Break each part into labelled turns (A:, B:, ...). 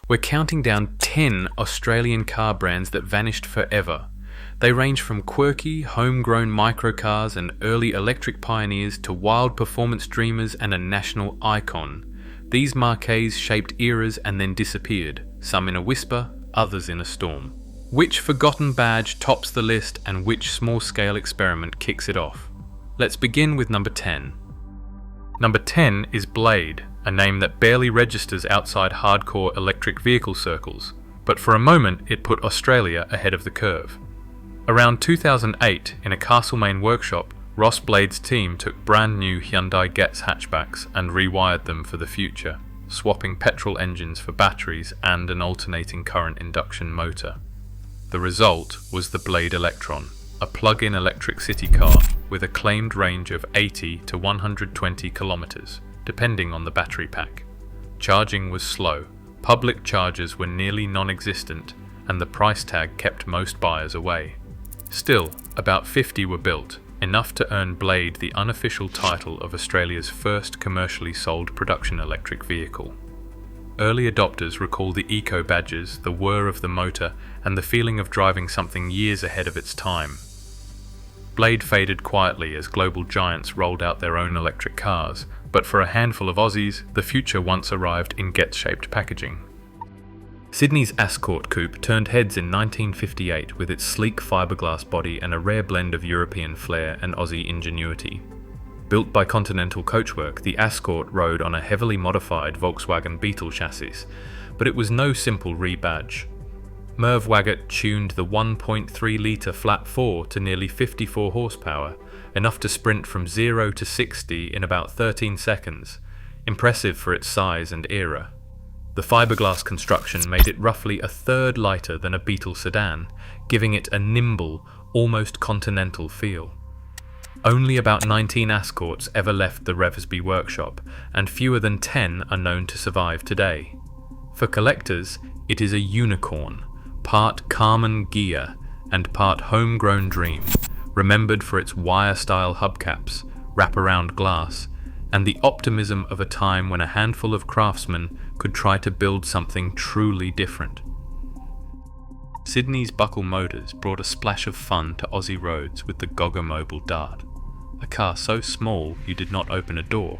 A: We're counting down 10 Australian car brands that vanished forever. They range from quirky, homegrown microcars and early electric pioneers to wild performance dreamers and a national icon. These marquees shaped eras and then disappeared, some in a whisper, others in a storm. Which forgotten badge tops the list and which small-scale experiment kicks it off? Let's begin with number 10. Number 10 is Blade, a name that barely registers outside hardcore electric vehicle circles, but for a moment it put Australia ahead of the curve. Around 2008, in a Castlemaine workshop, Ross Blade's team took brand new Hyundai Getz hatchbacks and rewired them for the future, swapping petrol engines for batteries and an alternating current induction motor. The result was the Blade Electron, a plug-in electric city car with a claimed range of 80 to 120 kilometers, depending on the battery pack. Charging was slow, public chargers were nearly non-existent, and the price tag kept most buyers away. Still, about 50 were built, enough to earn Blade the unofficial title of Australia's first commercially sold production electric vehicle. Early adopters recall the eco badges, the whir of the motor, and the feeling of driving something years ahead of its time. Blade faded quietly as global giants rolled out their own electric cars, but for a handful of Aussies, the future once arrived in Getz-shaped packaging. Sydney's Ascort coupe turned heads in 1958 with its sleek fiberglass body and a rare blend of European flair and Aussie ingenuity. Built by Continental Coachwork, the Ascort rode on a heavily modified Volkswagen Beetle chassis, but it was no simple rebadge. Merv Waggett tuned the 1.3-litre flat 4 to nearly 54 horsepower, enough to sprint from 0 to 60 in about 13 seconds, impressive for its size and era. The fiberglass construction made it roughly a third lighter than a Beetle sedan, giving it a nimble, almost continental feel. Only about 19 Ascorts ever left the Revesby workshop, and fewer than 10 are known to survive today. For collectors, it is a unicorn, part Carmen Ghia and part homegrown dream, remembered for its wire-style hubcaps, wraparound glass, and the optimism of a time when a handful of craftsmen could try to build something truly different. Sydney's Buckle Motors brought a splash of fun to Aussie roads with the Goggomobil Dart, a car so small you did not open a door,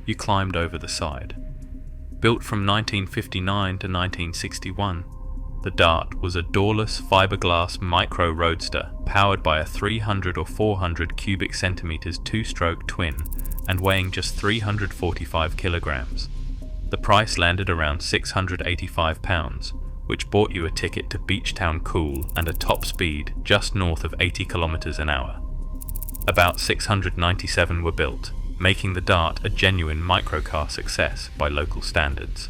A: you climbed over the side. Built from 1959 to 1961, the Dart was a doorless fiberglass micro roadster powered by a 300 or 400 cubic centimeters two-stroke twin and weighing just 345 kilograms. The price landed around £685, which bought you a ticket to Beachtown Cool and a top speed just north of 80 kilometers an hour. About 697 were built, making the Dart a genuine microcar success by local standards.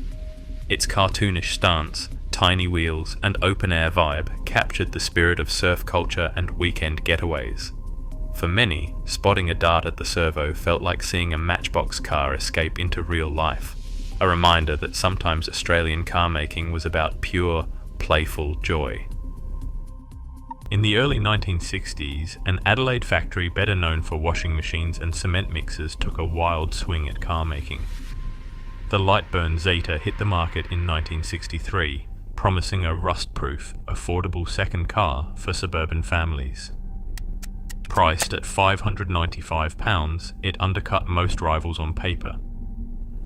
A: Its cartoonish stance, tiny wheels, and open-air vibe captured the spirit of surf culture and weekend getaways. For many, spotting a Dart at the servo felt like seeing a Matchbox car escape into real life, a reminder that sometimes Australian car making was about pure, playful joy. In the early 1960s, an Adelaide factory better known for washing machines and cement mixers took a wild swing at car making. The Lightburn Zeta hit the market in 1963, promising a rust-proof, affordable second car for suburban families. Priced at £595, it undercut most rivals on paper.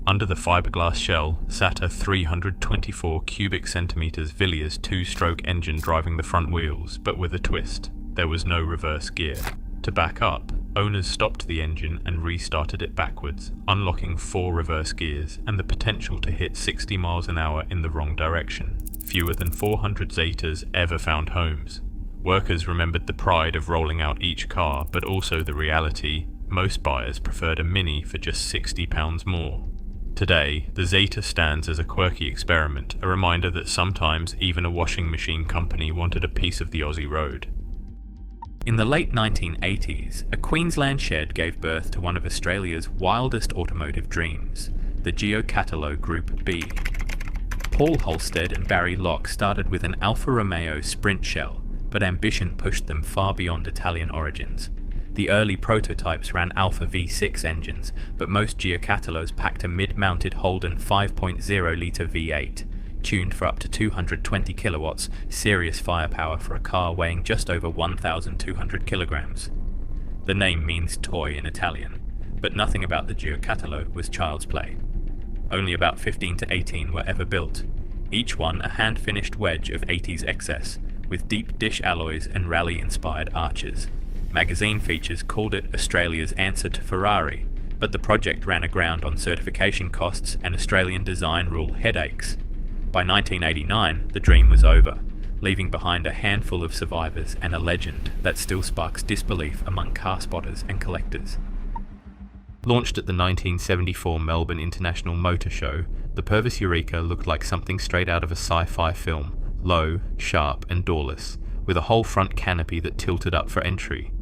A: Under the fiberglass shell sat a 324 cubic centimeters Villiers two-stroke engine driving the front wheels, but with a twist. There was no reverse gear. To back up, owners stopped the engine and restarted it backwards, unlocking 4 reverse gears and the potential to hit 60 miles an hour in the wrong direction. Fewer than 400 Zetas ever found homes. Workers remembered the pride of rolling out each car, but also the reality most buyers preferred a Mini for just £60 more. Today, the Zeta stands as a quirky experiment, a reminder that sometimes even a washing machine company wanted a piece of the Aussie road.
B: In the late 1980s, a Queensland shed gave birth to one of Australia's wildest automotive dreams, the Giocattolo Group B. Paul Halstead and Barry Locke started with an Alfa Romeo Sprint shell, but ambition pushed them far beyond Italian origins. The early prototypes ran Alfa V6 engines, but most Gioccattolos packed a mid-mounted Holden 5.0-litre V8, tuned for up to 220 kilowatts, serious firepower for a car weighing just over 1,200 kilograms. The name means toy in Italian, but nothing about the Giocattolo was child's play. Only about 15 to 18 were ever built, each one a hand-finished wedge of 80s excess, with deep dish alloys and rally-inspired arches. Magazine features called it Australia's answer to Ferrari, but the project ran aground on certification costs and Australian design rule headaches. By 1989, the dream was over, leaving behind a handful of survivors and a legend that still sparks disbelief among car spotters and collectors.
A: Launched at the 1974 Melbourne International Motor Show, the Purvis Eureka looked like something straight out of a sci-fi film, low, sharp and doorless, with a whole front canopy that tilted up for entry.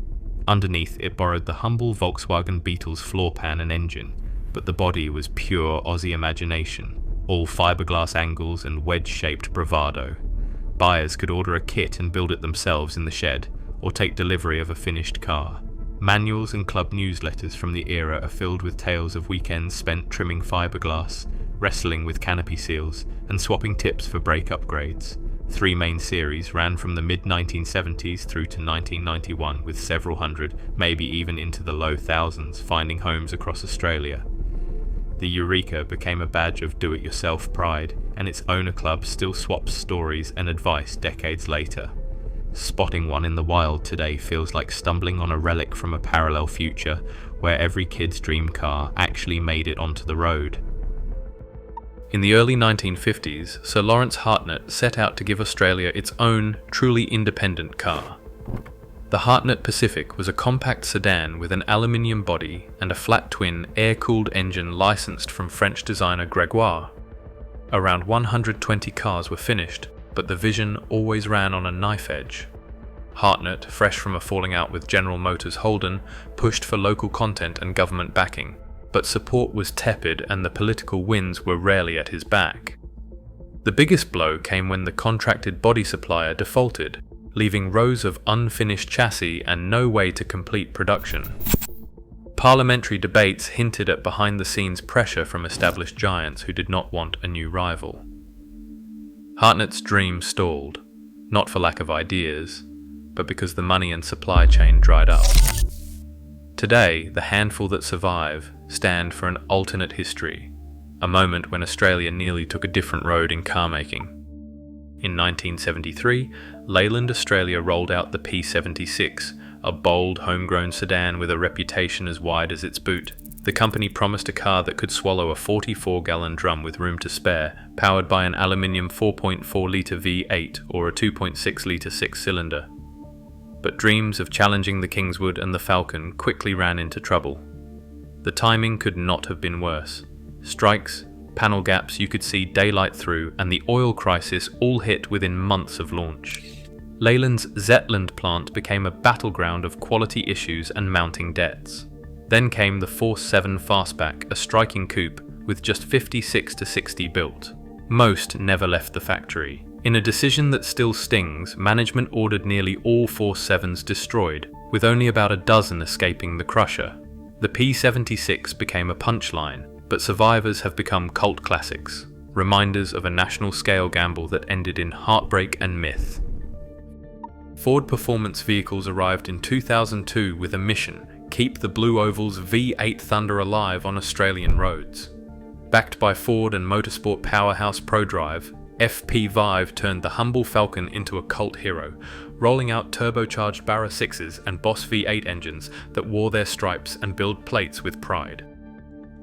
A: Underneath, it borrowed the humble Volkswagen Beetle's floor pan and engine, but the body was pure Aussie imagination, all fiberglass angles and wedge-shaped bravado. Buyers could order a kit and build it themselves in the shed, or take delivery of a finished car. Manuals and club newsletters from the era are filled with tales of weekends spent trimming fiberglass, wrestling with canopy seals, and swapping tips for brake upgrades. 3 main series ran from the mid-1970s through to 1991, with several hundred, maybe even into the low thousands, finding homes across Australia. The Eureka became a badge of do-it-yourself pride, and its owner club still swaps stories and advice decades later. Spotting one in the wild today feels like stumbling on a relic from a parallel future, where every kid's dream car actually made it onto the road. In the early 1950s, Sir Lawrence Hartnett set out to give Australia its own, truly independent car. The Hartnett Pacific was a compact sedan with an aluminium body and a flat-twin, air-cooled engine licensed from French designer Gregoire. Around 120 cars were finished, but the vision always ran on a knife edge. Hartnett, fresh from a falling out with General Motors Holden, pushed for local content and government backing, but support was tepid and the political winds were rarely at his back. The biggest blow came when the contracted body supplier defaulted, leaving rows of unfinished chassis and no way to complete production. Parliamentary debates hinted at behind-the-scenes pressure from established giants who did not want a new rival. Hartnett's dream stalled, not for lack of ideas, but because the money and supply chain dried up. Today, the handful that survive stand for an alternate history, a moment when Australia nearly took a different road in car making. In 1973, Leyland Australia rolled out the P76, a bold, homegrown sedan with a reputation as wide as its boot. The company promised a car that could swallow a 44-gallon drum with room to spare, powered by an aluminium 4.4-litre V8 or a 2.6-litre six-cylinder. But dreams of challenging the Kingswood and the Falcon quickly ran into trouble. The timing could not have been worse. Strikes, panel gaps you could see daylight through, and the oil crisis all hit within months of launch. Leyland's Zetland plant became a battleground of quality issues and mounting debts. Then came the Force 7 Fastback, a striking coupe with just 56 to 60 built. Most never left the factory. In a decision that still stings, management ordered nearly all Force 7s destroyed, with only about a dozen escaping the crusher. The P76 became a punchline, but survivors have become cult classics, reminders of a national-scale gamble that ended in heartbreak and myth. Ford Performance Vehicles arrived in 2002 with a mission: keep the Blue Oval's V8 Thunder alive on Australian roads. Backed by Ford and motorsport powerhouse ProDrive, FP5 turned the humble Falcon into a cult hero, rolling out turbocharged Barra 6s and Boss V8 engines that wore their stripes and billed plates with pride.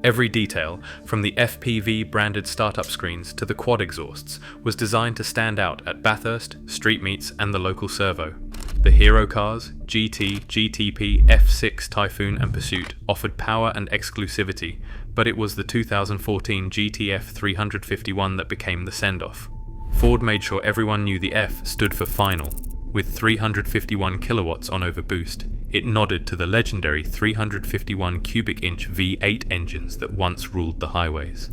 A: Every detail, from the FPV branded startup screens to the quad exhausts, was designed to stand out at Bathurst, street meets and the local servo. The hero cars, GT, GTP, F6, Typhoon and Pursuit, offered power and exclusivity, but it was the 2014 GTF 351 that became the send-off. Ford made sure everyone knew the F stood for final. With 351 kilowatts on overboost, it nodded to the legendary 351 cubic inch V8 engines that once ruled the highways.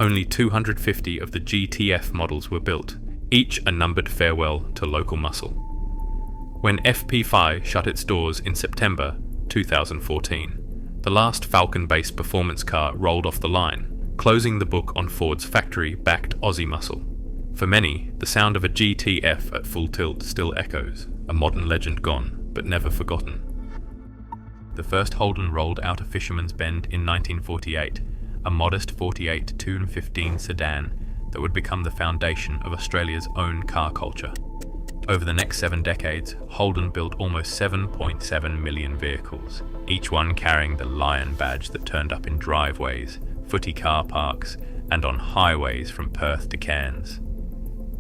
A: Only 250 of the GTF models were built, each a numbered farewell to local muscle. When FP5 shut its doors in September 2014, the last Falcon-based performance car rolled off the line, closing the book on Ford's factory-backed Aussie muscle.
B: For many, the sound of a GTF at full tilt still echoes, a modern legend gone, but never forgotten. The first Holden rolled out of Fisherman's Bend in 1948, a modest 48 215 sedan that would become the foundation of Australia's own car culture. Over the next 7 decades, Holden built almost 7.7 million vehicles, each one carrying the Lion badge that turned up in driveways, footy car parks, and on highways from Perth to Cairns.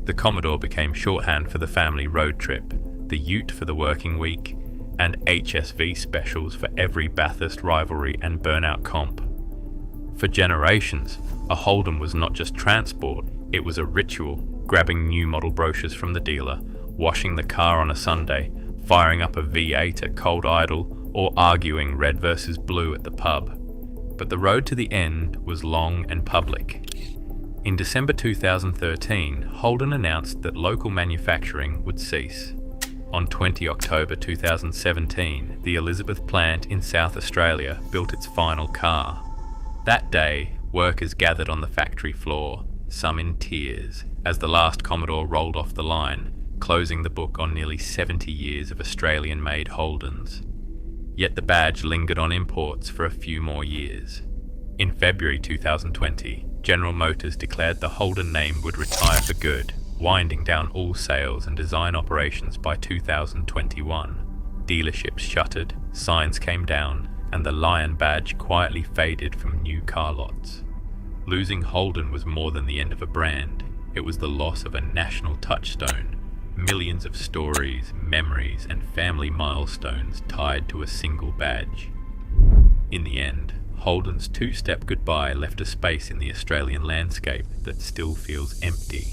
B: The Commodore became shorthand for the family road trip, the Ute for the working week, and HSV specials for every Bathurst rivalry and burnout comp. For generations, a Holden was not just transport, it was a ritual, grabbing new model brochures from the dealer, washing the car on a Sunday, firing up a V8 at Cold Idle, or arguing red versus blue at the pub. But the road to the end was long and public. In December 2013, Holden announced that local manufacturing would cease. On 20 October 2017, the Elizabeth plant in South Australia built its final car. That day, workers gathered on the factory floor, some in tears, as the last Commodore rolled off the line, closing the book on nearly 70 years of Australian-made Holdens. Yet the badge lingered on imports for a few more years. In February 2020, General Motors declared the Holden name would retire for good, winding down all sales and design operations by 2021. Dealerships shuttered, signs came down, and the Lion badge quietly faded from new car lots. Losing Holden was more than the end of a brand, it was the loss of a national touchstone. Millions of stories, memories, and family milestones tied to a single badge. In the end, Holden's two-step goodbye left a space in the Australian landscape that still feels empty.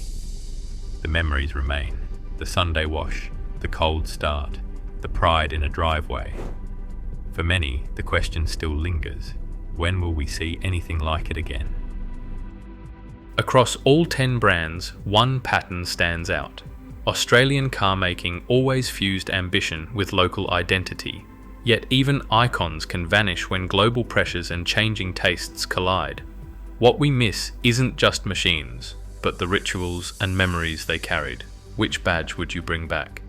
B: The memories remain, the Sunday wash, the cold start, the pride in a driveway. For many, the question still lingers, when will we see anything like it again?
A: Across all 10 brands, one pattern stands out. Australian car making always fused ambition with local identity, yet even icons can vanish when global pressures and changing tastes collide. What we miss isn't just machines, but the rituals and memories they carried. Which badge would you bring back?